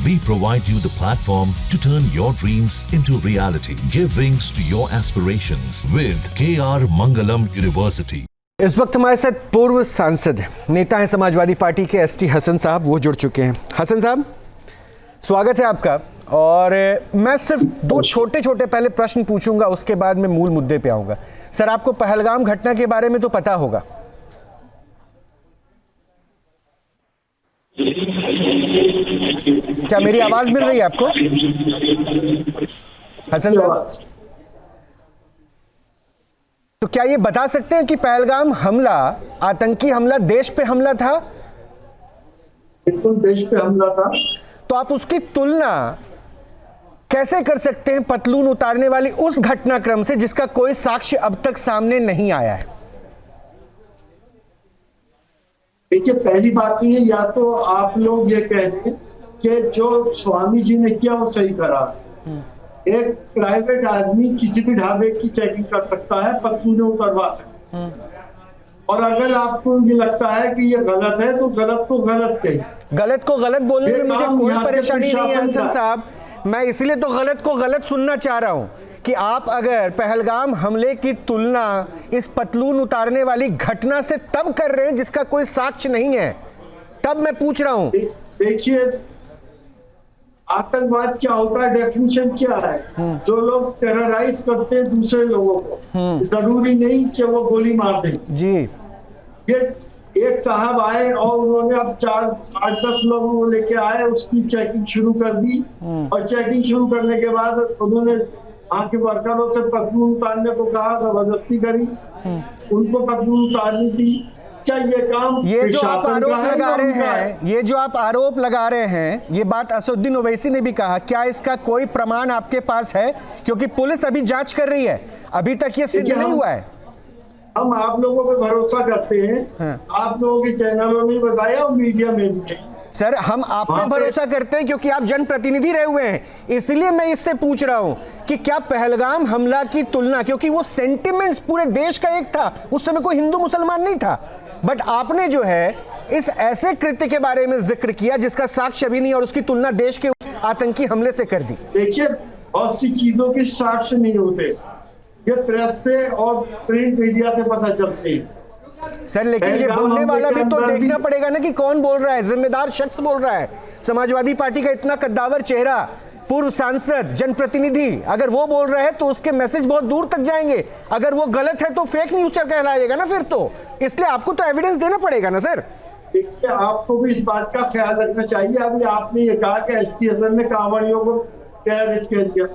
We provide you the platform to turn your dreams into reality. Give wings to your aspirations with KR Mangalam University. इस वक्त हमारे साथ पूर्व सांसद नेता हैं समाजवादी पार्टी के एसटी हसन साहब, वो जुड़ चुके हैं। हसन साहब, स्वागत है आपका। और मैं सिर्फ दो छोटे छोटे पहले प्रश्न पूछूंगा, उसके बाद मैं मूल मुद्दे पे आऊंगा। सर, आपको पहलगाम घटना के बारे में तो पता होगा? क्या मेरी आवाज मिल रही है आपको हसन साहब? तो क्या ये बता सकते हैं कि पहलगाम हमला आतंकी हमला, देश पे हमला था? बिल्कुल देश पे हमला था। तो आप उसकी तुलना कैसे कर सकते हैं पतलून उतारने वाली उस घटनाक्रम से जिसका कोई साक्ष्य अब तक सामने नहीं आया है? देखिए, पहली बात ये, या तो आप लोग ये कहते हैं कि जो स्वामी जी ने किया वो सही करा। एक प्राइवेट आदमी किसी भी ढाबे की चेकिंग कर सकता है, पतलून उतरवा सकता है। और अगर आपको ये लगता है कि ये गलत है तो गलत को गलत कहिए। गलत को गलत बोलने में मुझे कोई परेशानी नहीं है हसन साहब। मैं इसलिए तो गलत को गलत सुनना चाह रहा हूं कि आप अगर पहलगाम हमले की तुलना इस पतलून उतारने वाली घटना से तब कर रहे हैं जिसका कोई साक्ष्य नहीं है, तब मैं पूछ रहा हूं। देखिए, आतंकवाद क्या होता है, डेफिनेशन क्या है? जो लोग टेरराइज करते हैं दूसरे लोगों को, जरूरी नहीं कि वो गोली मार दें जी। ये एक साहब आए और उन्होंने अब 4-8-10 लोगों को लेके आए, उसकी चेकिंग शुरू कर दी। और चेकिंग शुरू करने के बाद उन्होंने वहाँ के वर्करों से पतलून उतारने को कहा, जबरदस्ती करी, उनको पतलून उतारनी थी। क्या ये काम, ये जो आप आरोप लगा रहे हैं, ये जो आप आरोप लगा रहे हैं, ये बात असदुद्दीन ओवैसी ने भी कहा, क्या इसका कोई प्रमाण आपके पास है? क्योंकि पुलिस अभी जांच कर रही है, अभी तक ये सिद्ध नहीं हुआ है। हम आप लोगों पे भरोसा करते हैं। आप लोगों के चैनलों ने बताया और मीडिया में भी। सर, हम आप पे भरोसा करते हैं क्योंकि आप जनप्रतिनिधि रहे हुए हैं, इसलिए मैं इससे पूछ रहा हूं कि क्या पहलगाम हमला की तुलना, क्योंकि वो सेंटिमेंट्स पूरे देश का एक था, उस समय कोई हिंदू मुसलमान नहीं था, बट आपने जो है इस ऐसे कृत्य के बारे में जिक्र किया जिसका साक्ष्य भी नहीं, और उसकी तुलना देश के आतंकी हमले से कर दी। देखिए, बहुत सी चीजों के साक्ष्य नहीं होते, ये प्रेस से और प्रिंट मीडिया से पता चलते हैं। सर, लेकिन ये बोलने वाला भी तो देखना पड़ेगा ना कि कौन बोल रहा है, जिम्मेदार शख्स बोल रहा है। समाजवादी पार्टी का इतना कद्दावर चेहरा, पूर्व सांसद, जनप्रतिनिधि, अगर वो बोल रहा है तो उसके मैसेज बहुत दूर तक जाएंगे। अगर वो गलत है तो फेक न्यूज कहलाएगा ना फिर तो, इसलिए आपको तो एविडेंस देना पड़ेगा ना सर। देखिए, आपको भी इस बात का ख्याल रखना चाहिए। अभी आपने ये कहा कि एसटी हसन ने कांवड़ियों को टेररिस्ट कह दिया।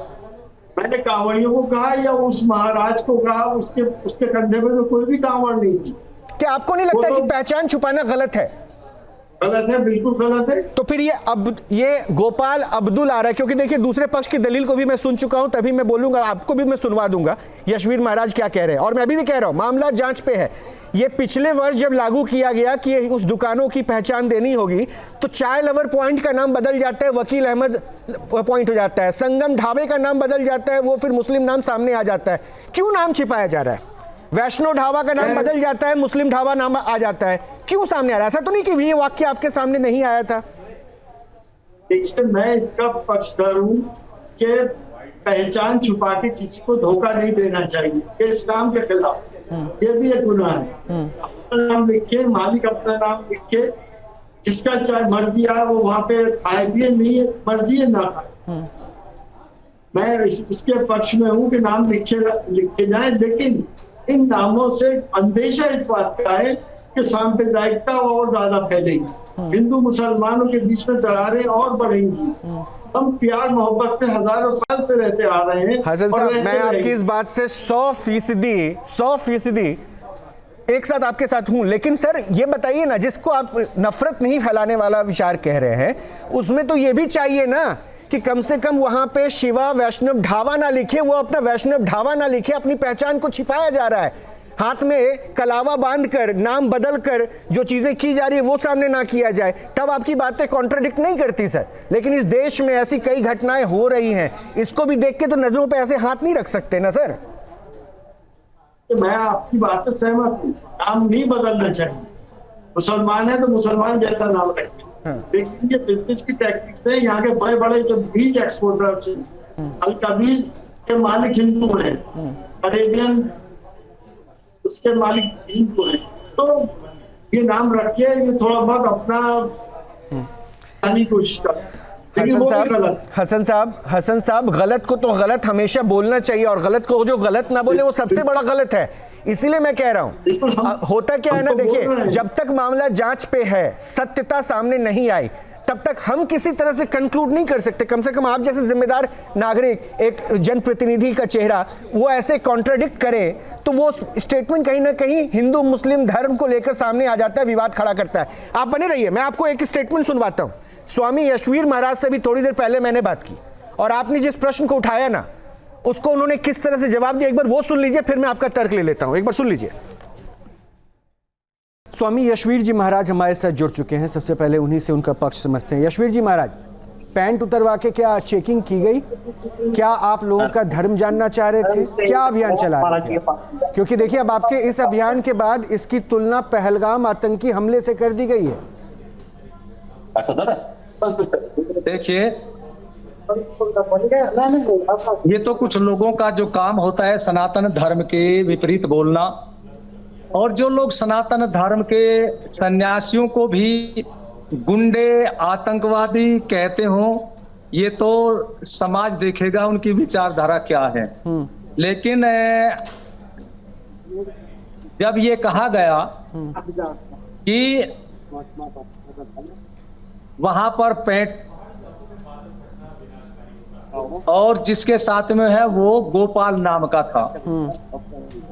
मैंने कांवड़ियों को कहा या उस महाराज को कहा? उसके कंधे में तो कोई भी कांवड़ नहीं थी। क्या आपको नहीं लगता कि पहचान छुपाना गलत है? गलत है, बिल्कुल गलत है। तो फिर ये गोपाल अब्दुल आ रहा है, क्योंकि देखिए दूसरे पक्ष की दलील को भी मैं सुन चुका हूं, तभी मैं बोलूंगा, आपको भी मैं सुनवा दूंगा यशवीर महाराज क्या कह रहे हैं। और मैं अभी भी कह रहा हूं, मामला जांच पे है। ये पिछले वर्ष जब लागू किया गया कि उस दुकानों की पहचान देनी होगी, तो चाय लवर पॉइंट का नाम बदल जाता है, वकील अहमद पॉइंट हो जाता है, संगम ढाबे का नाम बदल जाता है, वो फिर मुस्लिम नाम सामने आ जाता है। क्यों नाम छिपाया जा रहा है? वैष्णो ढाबा का नाम बदल जाता है, मुस्लिम ढाबा नाम आ जाता है, क्यों सामने आ रहा है? ऐसा तो नहीं कि ये वाक्य आपके सामने नहीं आया था? देखिए, मैं इसका पक्षधर हूं कि पहचान छुपा के किसी को धोखा नहीं देना चाहिए। ये इस्लाम के खिलाफ, ये भी एक गुनाह है। अपना नाम लिखे, मालिक अपना नाम लिखे, जिसका चाहे मर्जी आए वो वहां पे खाए पिए, नहीं मर्जी है ना खाए। मैं इसके पक्ष में हूँ कि नाम लिखे जाए, लेकिन इन नामों से अंदेशा इस बात का है कि सांप्रदायिकता और ज्यादा फैलेगी, हिंदू मुसलमानों के बीच में दरारें और बढ़ेंगी। हम प्यार मोहब्बत से हजारों साल से रहते आ रहे हैं। हसन साहब, मैं आपकी इस बात से 100% एक साथ आपके साथ हूं, लेकिन सर ये बताइए ना, जिसको आप नफरत नहीं फैलाने वाला विचार कह रहे हैं, उसमें तो ये भी चाहिए ना कि कम से कम वहां पे शिवा वैष्णव ढाबा ना लिखे, वो अपना वैष्णव ढाबा ना लिखे, अपनी पहचान को छिपाया जा रहा है। हाथ में कलावा बांधकर, नाम बदलकर जो चीजें की जा रही है वो सामने ना किया जाए, तब आपकी बातें कॉन्ट्राडिक्ट नहीं करती सर। लेकिन इस देश में ऐसी कई घटनाएं हो रही हैं, इसको भी देख के तो नजरों पे ऐसे हाथ नहीं रख सकते ना सर। तो मैं आपकी बात से सहमत हूँ, नाम नहीं बदलना चाहिए। मुसलमान है तो मुसलमान जैसा नाम रखें। लेकिन ये बिजनेस की टैक्टिक्स है। यहाँ के बड़े बड़े जो बीज एक्सपोर्टर्स हैं, हल्का बीज के मालिक हिंदू हैं, अरेबियन उसके मालिक हिंदू हैं। तो ये नाम रखिए, ये थोड़ा बहुत अपना की कोशिश कर। हसन साहब गलत को तो गलत हमेशा बोलना चाहिए, और गलत को जो गलत ना बोले वो सबसे बड़ा गलत है। इसीलिए मैं कह रहा हूं, होता क्या है ना, देखिए जब तक मामला जांच पे है, सत्यता सामने नहीं आई, तब तक हम किसी तरह से कंक्लूड नहीं कर सकते। कम से कम आप जैसे जिम्मेदार नागरिक, एक जनप्रतिनिधि का चेहरा, वो ऐसे कॉन्ट्राडिक्ट करे तो वो स्टेटमेंट कहीं ना कहीं हिंदू मुस्लिम धर्म को लेकर सामने आ जाता है, विवाद खड़ा करता है। आप बने रहिए, मैं आपको एक स्टेटमेंट सुनवाता हूं। स्वामी यशवीर महाराज से भी थोड़ी देर पहले मैंने बात की, और आपने जिस प्रश्न को उठाया ना, उसको उन्होंने किस तरह से जवाब दिया, एक बार वो सुन लीजिए, फिर मैं आपका तर्क ले लेता हूं। एक बार सुन लीजिए। स्वामी यशवीर जी महाराज हमारे साथ जुड़ चुके हैं, सबसे पहले उन्हीं से उनका पक्ष समझते हैं। यशवीर जी महाराज, पैंट उतरवा के क्या चेकिंग की गई? क्या आप लोगों का धर्म जानना चाह रहे थे? क्या अभियान चला रहे थे? क्योंकि देखिए अब आपके इस अभियान के बाद इसकी तुलना पहलगाम आतंकी हमले से कर दी गई है। देखिए, ये तो कुछ लोगों का जो काम होता है सनातन धर्म के विपरीत बोलना, और जो लोग सनातन धर्म के सन्यासियों को भी गुंडे आतंकवादी कहते हो, ये तो समाज देखेगा उनकी विचारधारा क्या है। लेकिन जब ये कहा गया कि वहां पर पैंट और जिसके साथ में है वो गोपाल नाम का था,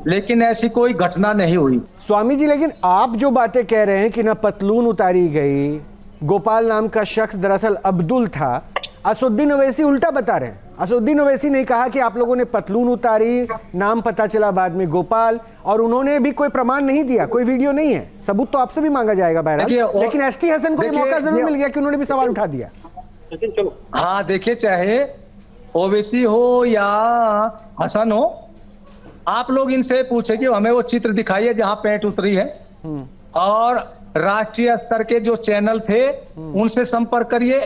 लेकिन ऐसी कोई घटना नहीं हुई। स्वामी जी, लेकिन आप जो बातें कह रहे हैं कि ना पतलून उतारी गई, गोपाल नाम का शख्स दरअसल अब्दुल था, असुद्दीन ओवैसी उल्टा बता रहे हैं। असुद्दीन ओवैसी ने कहा कि आप लोगों ने पतलून उतारी, नाम पता चला बाद में गोपाल, और उन्होंने भी कोई प्रमाण नहीं दिया, कोई वीडियो नहीं है। सबूत तो आपसे भी मांगा जाएगा बहरहाल, लेकिन एसटी हसन को मौका जरूर मिल गया कि उन्होंने भी सवाल उठा दिया। हाँ, देखिए, चाहे ओवैसी हो या हसन हो, आप लोग इनसे पूछे कि हमें वो चित्र दिखाइए जहां पैंट उतरी है, और राष्ट्रीय स्तर के जो चैनल थे उनसे संपर्क करिए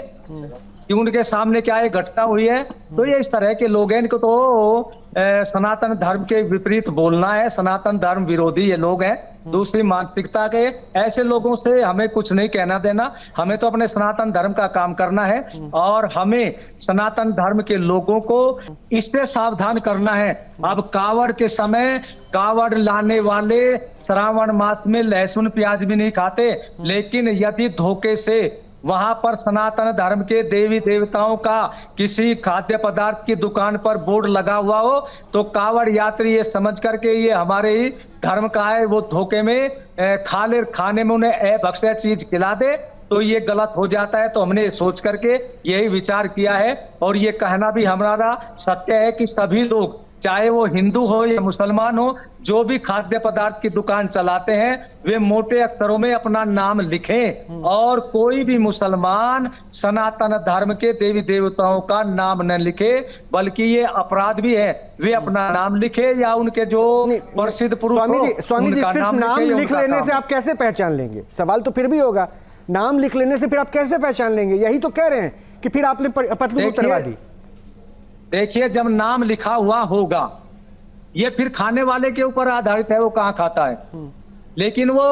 कि उनके सामने क्या ये घटना हुई है। तो ये इस तरह के लोग हैं, इनको तो सनातन धर्म के विपरीत बोलना है, सनातन धर्म विरोधी ये लोग हैं, दूसरी मानसिकता के। ऐसे लोगों से हमें कुछ नहीं कहना देना, हमें तो अपने सनातन धर्म का काम करना है, और हमें सनातन धर्म के लोगों को इससे सावधान करना है। अब कावड़ के समय कावड़ लाने वाले श्रावण मास में लहसुन प्याज भी नहीं खाते, लेकिन यदि धोखे से वहां पर सनातन धर्म के देवी देवताओं का किसी खाद्य पदार्थ की दुकान पर बोर्ड लगा हुआ हो, तो कावड़ यात्री ये समझ करके ये हमारे ही धर्म का है, वो धोखे में खाने में उन्हें अभक्ष्य चीज खिला दे, तो ये गलत हो जाता है। तो हमने सोच करके यही विचार किया है, और ये कहना भी हमारा सत्य है कि सभी लोग, चाहे वो हिंदू हो या मुसलमान हो, जो भी खाद्य पदार्थ की दुकान चलाते हैं, वे मोटे अक्षरों में अपना नाम लिखें, और कोई भी मुसलमान सनातन धर्म के देवी देवताओं का नाम न लिखे, बल्कि ये अपराध भी है, वे अपना नाम लिखे या उनके जो प्रसिद्ध पुरुष स्वामी जी सिर्फ नाम लिख लेने से आप कैसे पहचान लेंगे? सवाल तो फिर भी होगा, नाम लिख लेने से फिर आप कैसे पहचान लेंगे? यही तो कह रहे हैं कि फिर आपने पतलून उतरवा दी। देखिए, जब नाम लिखा हुआ होगा, ये फिर खाने वाले के ऊपर आधारित है, वो कहाँ खाता है, लेकिन वो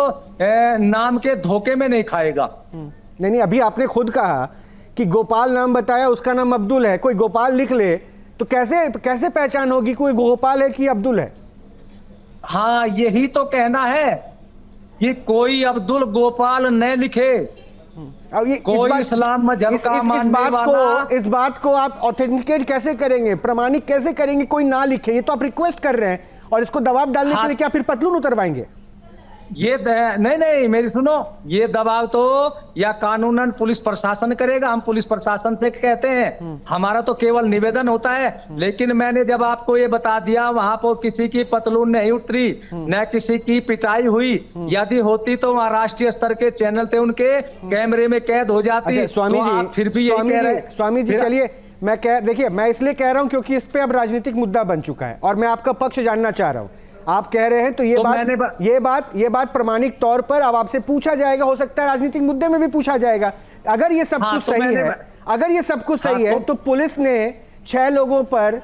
नाम के धोखे में नहीं खाएगा। नहीं, अभी आपने खुद कहा कि गोपाल नाम बताया, उसका नाम अब्दुल है। कोई गोपाल लिख ले तो कैसे पहचान होगी कोई गोपाल है कि अब्दुल है? हाँ, यही तो कहना है कि कोई अब्दुल गोपाल न लिखे। अब ये कोई इस्लाम मजहब का मानने वाला, इस बात को आप ऑथेंटिकेट कैसे करेंगे, प्रमाणिक कैसे करेंगे कोई ना लिखे? ये तो आप रिक्वेस्ट कर रहे हैं, और इसको दबाव डालने के लिए क्या फिर पतलून उतरवाएंगे? ये नहीं, मेरी सुनो, ये दबाव तो या कानूनन पुलिस प्रशासन करेगा, हम पुलिस प्रशासन से कहते हैं, हमारा तो केवल निवेदन होता है। लेकिन मैंने जब आपको ये बता दिया, वहां पर किसी की पतलून नहीं उतरी, न किसी की पिटाई हुई, यदि होती तो वहां राष्ट्रीय स्तर के चैनल थे, उनके कैमरे में कैद हो जाती। स्वामी जी, फिर भी स्वामी जी चलिए, देखिए मैं इसलिए कह रहा हूं क्योंकि इस पे अब राजनीतिक मुद्दा बन चुका है, और मैं आपका पक्ष जानना चाह रहा हूं। आप कह रहे हैं तो ये बात प्रमाणिक तौर पर अब आपसे पूछा जाएगा, हो सकता है राजनीतिक मुद्दे में भी पूछा जाएगा, अगर ये सब हाँ, कुछ तो सही है, अगर ये सब कुछ सही है तो पुलिस ने 6 लोगों पर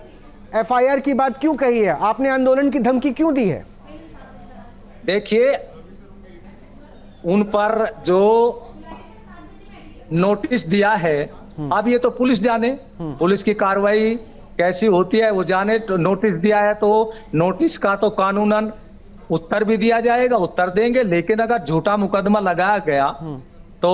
एफआईआर की बात क्यों कही है? आपने आंदोलन की धमकी क्यों दी है? देखिए, उन पर जो नोटिस दिया है, अब ये तो पुलिस जाने, पुलिस की कार्रवाई कैसी होती है वो जाने। तो नोटिस दिया है तो नोटिस का तो कानूनन उत्तर भी दिया जाएगा, उत्तर देंगे। लेकिन अगर झूठा मुकदमा लगाया गया तो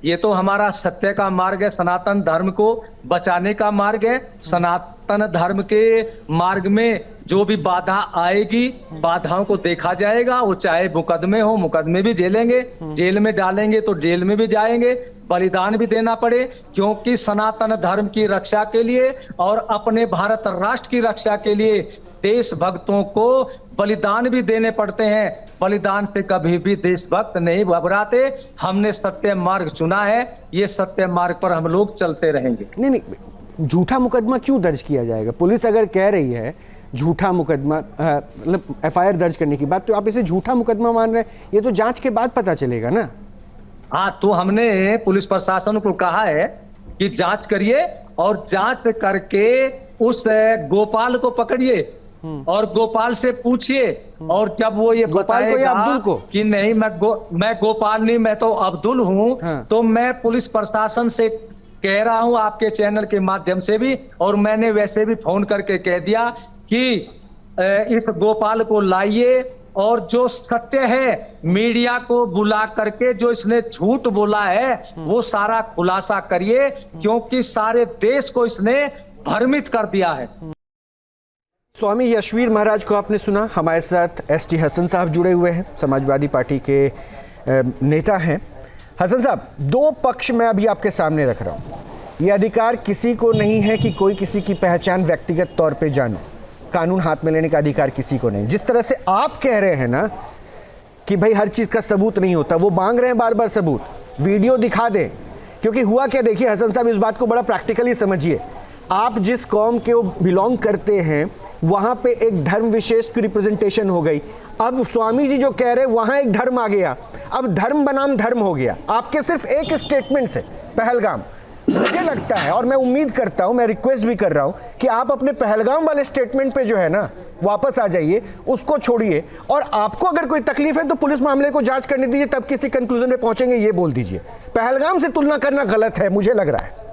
ये तो हमारा सत्य का मार्ग है, सनातन धर्म को बचाने का मार्ग है। सनातन धर्म के मार्ग में जो भी बाधा आएगी, बाधाओं को देखा जाएगा। वो चाहे मुकदमे हो, मुकदमे भी झेलेंगे, जेल में डालेंगे तो जेल में भी जाएंगे, बलिदान भी देना पड़े, क्योंकि सनातन धर्म की रक्षा के लिए और अपने भारत राष्ट्र की रक्षा के लिए देशभक्तों को बलिदान भी देने पड़ते हैं। बलिदान से कभी भी देशभक्त नहीं घबराते। हमने सत्य मार्ग चुना है, ये सत्य मार्ग पर हम लोग चलते रहेंगे। नहीं, झूठा मुकदमा क्यों दर्ज किया जाएगा? पुलिस अगर कह रही है झूठा मुकदमा, मतलब एफआईआर दर्ज करने की बात, तो आप इसे झूठा मुकदमा मान रहे हैं? ये तो जांच के बाद पता चलेगा ना। हाँ, तो हमने पुलिस प्रशासन को कहा है कि जांच करिए और जांच करके उस गोपाल को पकड़िए और गोपाल से पूछिए। और जब वो ये बताएगा कि नहीं मैं गोपाल नहीं, मैं तो अब्दुल हूं, हाँ। तो मैं पुलिस प्रशासन से कह रहा हूं, आपके चैनल के माध्यम से भी, और मैंने वैसे भी फोन करके कह दिया कि इस गोपाल को लाइए और जो सत्य है मीडिया को बुला करके जो इसने झूठ बोला है वो सारा खुलासा करिए, क्योंकि सारे देश को इसने भ्रमित कर दिया है। स्वामी यशवीर महाराज को आपने सुना। हमारे साथ एसटी हसन साहब जुड़े हुए हैं, समाजवादी पार्टी के नेता हैं। हसन साहब, 2 पक्ष मैं अभी आपके सामने रख रहा हूं। यह अधिकार किसी को नहीं है कि कोई किसी की पहचान व्यक्तिगत तौर पे जाने। कानून हाथ में लेने का अधिकार किसी को नहीं। जिस तरह से आप कह रहे हैं ना कि भाई हर चीज का सबूत नहीं होता, वो मांग रहे हैं बार बार सबूत, वीडियो दिखा दें। क्योंकि हुआ क्या, देखिए हसन साहब, इस बात को बड़ा प्रैक्टिकली समझिए। आप जिस कौम के बिलोंग करते हैं वहां पे एक धर्म विशेष की रिप्रेजेंटेशन हो गई। अब स्वामी जी जो कह रहे हैं वहां एक धर्म आ गया, अब धर्म बनाम धर्म हो गया आपके सिर्फ एक स्टेटमेंट से। पहलगाम, मुझे लगता है और मैं उम्मीद करता हूं, मैं रिक्वेस्ट भी कर रहा हूं कि आप अपने पहलगाम वाले स्टेटमेंट पे जो है ना वापस आ जाइए, उसको छोड़िए। और आपको अगर कोई तकलीफ है तो पुलिस मामले को जांच करने दीजिए, तब किसी कंक्लूजन में पहुंचेंगे, ये बोल दीजिए। पहलगाम से तुलना करना गलत है, मुझे लग रहा है।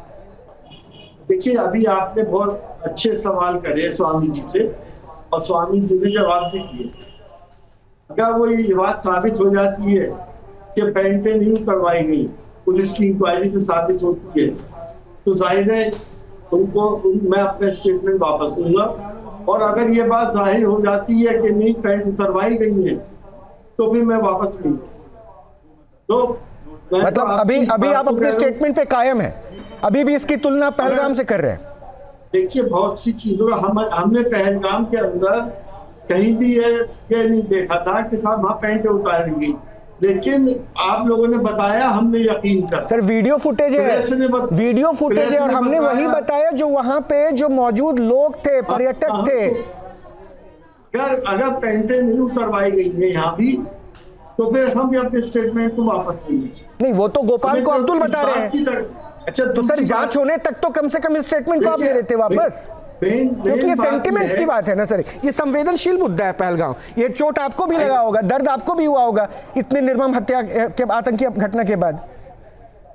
देखिए, अभी आपने बहुत अच्छे सवाल करे स्वामी जी से और स्वामी जी ने जवाब भी दिए। अगर वो ये बात साबित हो जाती है कि पेंटें नहीं करवाई गई, पुलिस की इंक्वायरी से साबित होती है, तो जाहिर है मैं अपना स्टेटमेंट वापस लूंगा। और अगर ये बात जाहिर हो जाती है कि नहीं पेंट उतरवाई गई है तो फिर मैं वापस लूंगा। तो मतलब अभी आप अपने स्टेटमेंट पे कायम है, अभी भी इसकी तुलना पहलगाम से कर रहे हैं? देखिए, बहुत सी चीजों का हमने पहलगाम के अंदर कहीं भी ये नहीं देखा था कि साहब वहां पेंट उतारेंगे, लेकिन आप लोगों ने बताया, हमने यकीन कर। सर वीडियो फुटेज है, वीडियो फुटेज है, और हमने वही बताया जो वहां पे जो मौजूद लोग थे, पर्यटक थे। अगर पेंटें नहीं उतरवाई गई है यहाँ भी, तो फिर हम भी अपने स्टेटमेंट को वापस लेंगे। नहीं, वो तो गोपाल को अब्दुल बता रहे हैं। अच्छा, तो सर जांच होने तक तो कम से कम इस स्टेटमेंट को आप ले लेते वापस, क्योंकि ये सेंटिमेंट्स की बात है ना सर, ये संवेदनशील मुद्दा है पहलगाम। ये चोट आपको भी लगा होगा, दर्द आपको भी हुआ होगा इतने निर्मम हत्या के आतंकी घटना के बाद।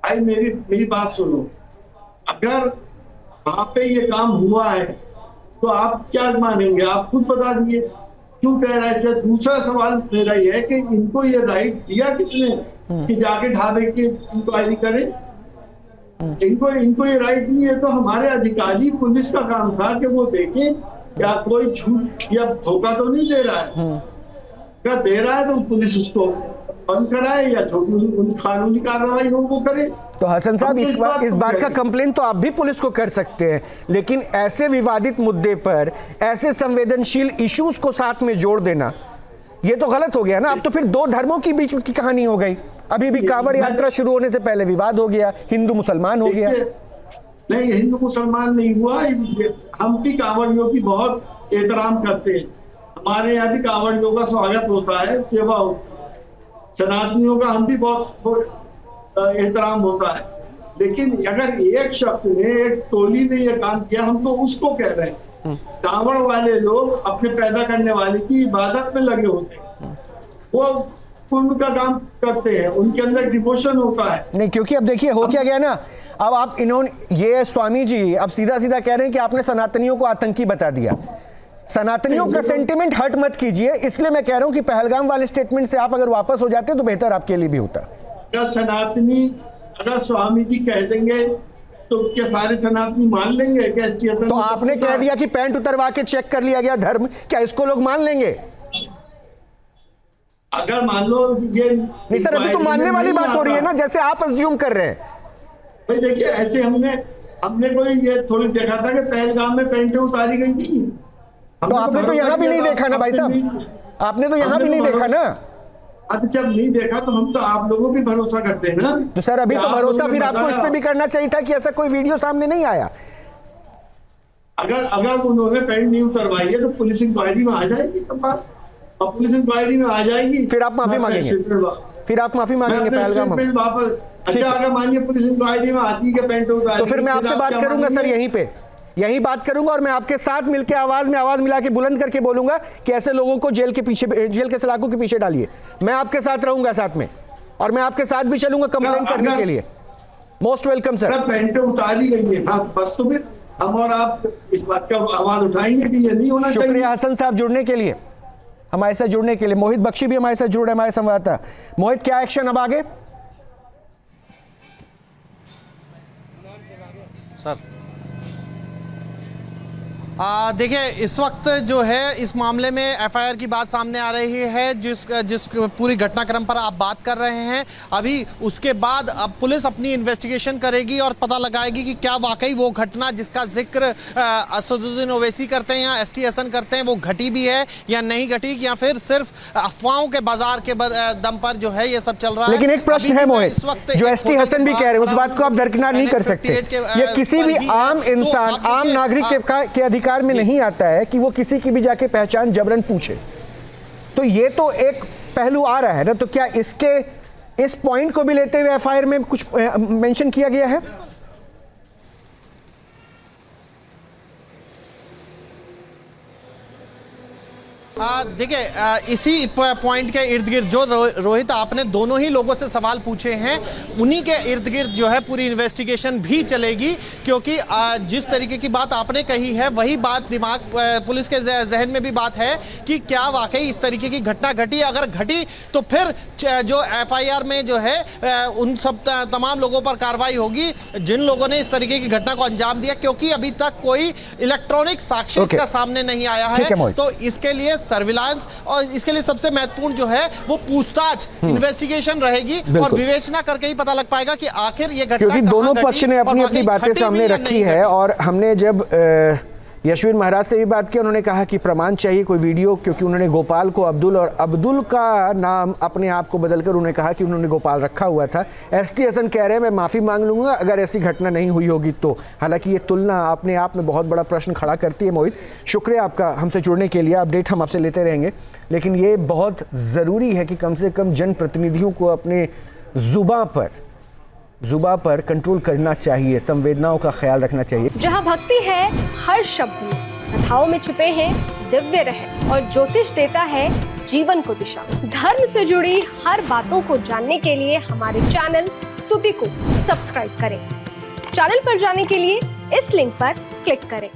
भाई मेरी बात सुनो, अगर वहां पे ये काम हुआ है तो आप क्या मानेंगे? आप खुद बता दिए क्यों कह रहे हैं। दूसरा सवाल मेरा ये है कि इनको ये राइट दिया किसने कि जाके ढाबे की इंक्वायरी करें? इनको ये राइट नहीं है। तो हमारे अधिकारी पुलिस का काम था कि वो देखें क्या कोई झूठ या धोखा तो नहीं दे रहा है। क्या दे रहा है तो पुलिस उसको बंद कराए या कानूनी कार्रवाई हो वो करे। तो हसन साहब, इस बात का कंप्लेन तो आप भी पुलिस को कर सकते हैं, लेकिन ऐसे विवादित मुद्दे पर ऐसे संवेदनशील इश्यूज को साथ में जोड़ देना ये तो गलत हो गया ना। अब तो फिर 2 धर्मों के बीच की कहानी हो गई। अभी भी कांवड़ यात्रा शुरू होने से पहले विवाद हो गया, हिंदू मुसलमान हो गया। नहीं, हिंदू मुसलमान नहीं हुआ। हम भी कांवड़ियों की बहुत एहतराम करते हैं। हमारे यहाँ भी कांवड़ियों का स्वागत होता है, सेवा होती है। सनातनियों का हम भी बहुत एहतराम होता है। लेकिन अगर एक शख्स ने, एक टोली ने ये काम किया, हम तो उसको कह रहे हैं। कांवड़ वाले लोग अपने पैदा करने वाले की इबादत में लगे होते हैं, वो पुण्य का काम करते हैं, उनके अंदर डिवोशन होता है। नहीं, क्योंकि अब देखिए हो क्या गया ना, अब आप इन्होंने ये स्वामी जी अब सीधा सीधा कह रहे हैं कि आपने सनातनियों को आतंकी बता दिया। सनातनियों का सेंटिमेंट हर्ट मत कीजिए, इसलिए मैं कह रहा हूं कि पहलगाम वाले स्टेटमेंट से आप अगर वापस हो जाते तो बेहतर आपके लिए भी होता। अगर सनातनी, अगर स्वामी जी कह देंगे तो क्या सारे सनातनी मान लेंगे? तो आपने कह दिया कि पैंट उतरवा के चेक कर लिया गया धर्म, क्या इसको लोग मान लेंगे? अगर मान लो ये नहीं सर, अभी तो मानने वाली बात हो रही है ना, जैसे आप अज्यूम कर रहे हैं। भाई देखिए, ऐसे हमने कोई ये थोड़ी देखा था कि पहलगाम में पैंटें उतारी गई थी। तो आपने तो यहां भी नहीं देखा ना भाई साहब, आपने तो यहां भी नहीं देखा ना। अब जब नहीं देखा तो हम तो आप लोगों पे भरोसा करते हैं ना। तो सर अभी तो भरोसा फिर आपको इस पे भी करना चाहिए था कि ऐसा कोई वीडियो सामने नहीं आया। अगर उन्होंने पैंट नहीं उतरवाई है तो पुलिस इंक्वायरी में आ जाएगी सब बात, और पुलिस इंक्वायरी में आ जाएगी, फिर आप माफी मांगेंगे, फिर आप माफी मांगेंगे पहलगाम वापस। अच्छा, अगर मानिए पुलिस इंक्वायरी में आती है कि पैंट उतारी, तो फिर मैं आपसे बात करूंगा सर, यहीं बात करूंगा, और मैं आपके साथ मिलकर आवाज में आवाज मिला के बुलंद करके बोलूंगा कि ऐसे लोगों को जेल के सलाखों के पीछे डालिए। मैं आपके साथ रहूंगा साथ में, और मैं आपके साथ भी चलूंगा कंप्लेंट करने के लिए। Most welcome sir. पैंटें उतारी गई है, हाँ, बस तो फिर हम और आप इस बात का आवाज उठाएंगे कि ये नहीं होना चाहिए। शुक्रिया हसन साहब जुड़ने के लिए, हमारे साथ जुड़ने के लिए। मोहित बख्शी भी हमारे साथ जुड़ रहे हैं, हमारे संवाददाता। मोहित, क्या एक्शन अब आगे? सर देखिए, इस वक्त जो है इस मामले में एफआईआर की बात सामने आ रही है, जिस पूरी घटनाक्रम पर आप बात कर रहे हैं। अभी उसके बाद अब पुलिस अपनी इन्वेस्टिगेशन करेगी और पता लगाएगी कि क्या वाकई वो घटना जिसका जिक्र असदुद्दीन ओवैसी करते हैं या एसटी हसन करते हैं वो घटी भी है या नहीं घटी, या फिर सिर्फ अफवाहों के बाजार के दम पर जो है ये सब चल रहा है। लेकिन एक प्रश्न है मोहित, जो एसटी हसन भी कह रहे हैं, उस बात को आप दरकिनार नहीं कर सकते। ये किसी भी आम इंसान, आम नागरिक के अधिकार में नहीं आता है कि वो किसी की भी जाके पहचान जबरन पूछे। तो ये तो एक पहलू आ रहा है ना, तो क्या इस पॉइंट को भी लेते हुए एफआईआर में कुछ मेंशन किया गया है? देखिए, इसी पॉइंट के इर्द गिर्द जो रोहित आपने दोनों ही लोगों से सवाल पूछे हैं, उन्हीं के इर्द गिर्द जो है पूरी इन्वेस्टिगेशन भी चलेगी, क्योंकि जिस तरीके की बात आपने कही है वही बात पुलिस के जहन में भी बात है कि क्या वाकई इस तरीके की घटना घटी। अगर घटी तो फिर जो एफआईआर में जो है उन सब तमाम लोगों पर कार्रवाई होगी जिन लोगों ने इस तरीके की घटना को अंजाम दिया, क्योंकि अभी तक कोई इलेक्ट्रॉनिक साक्ष्य इसका सामने नहीं आया है। तो इसके लिए सर्विलांस और इसके लिए सबसे महत्वपूर्ण जो है वो पूछताछ, इन्वेस्टिगेशन रहेगी, और विवेचना करके ही पता लग पाएगा कि आखिर ये घटना, क्योंकि दोनों पक्ष ने अपनी अपनी बातें सामने रखी है। और हमने जब यशवीर महाराज से भी बात की, उन्होंने कहा कि प्रमाण चाहिए, कोई वीडियो, क्योंकि उन्होंने गोपाल को अब्दुल और अब्दुल का नाम अपने आप को बदलकर उन्होंने कहा कि उन्होंने गोपाल रखा हुआ था। एसटी हसन कह रहे हैं मैं माफ़ी मांग लूंगा अगर ऐसी घटना नहीं हुई होगी तो। हालांकि ये तुलना अपने आप में बहुत बड़ा प्रश्न खड़ा करती है। मोहित, शुक्रिया आपका हमसे जुड़ने के लिए, अपडेट हम आपसे लेते रहेंगे, लेकिन ये बहुत ज़रूरी है कि कम से कम जनप्रतिनिधियों को अपने जुबां पर कंट्रोल करना चाहिए, संवेदनाओं का ख्याल रखना चाहिए। जहाँ भक्ति है हर शब्द में, कथाओं में छिपे हैं दिव्य रहस्य, और ज्योतिष देता है जीवन को दिशा। धर्म से जुड़ी हर बातों को जानने के लिए हमारे चैनल स्तुति को सब्सक्राइब करें। चैनल पर जाने के लिए इस लिंक पर क्लिक करें।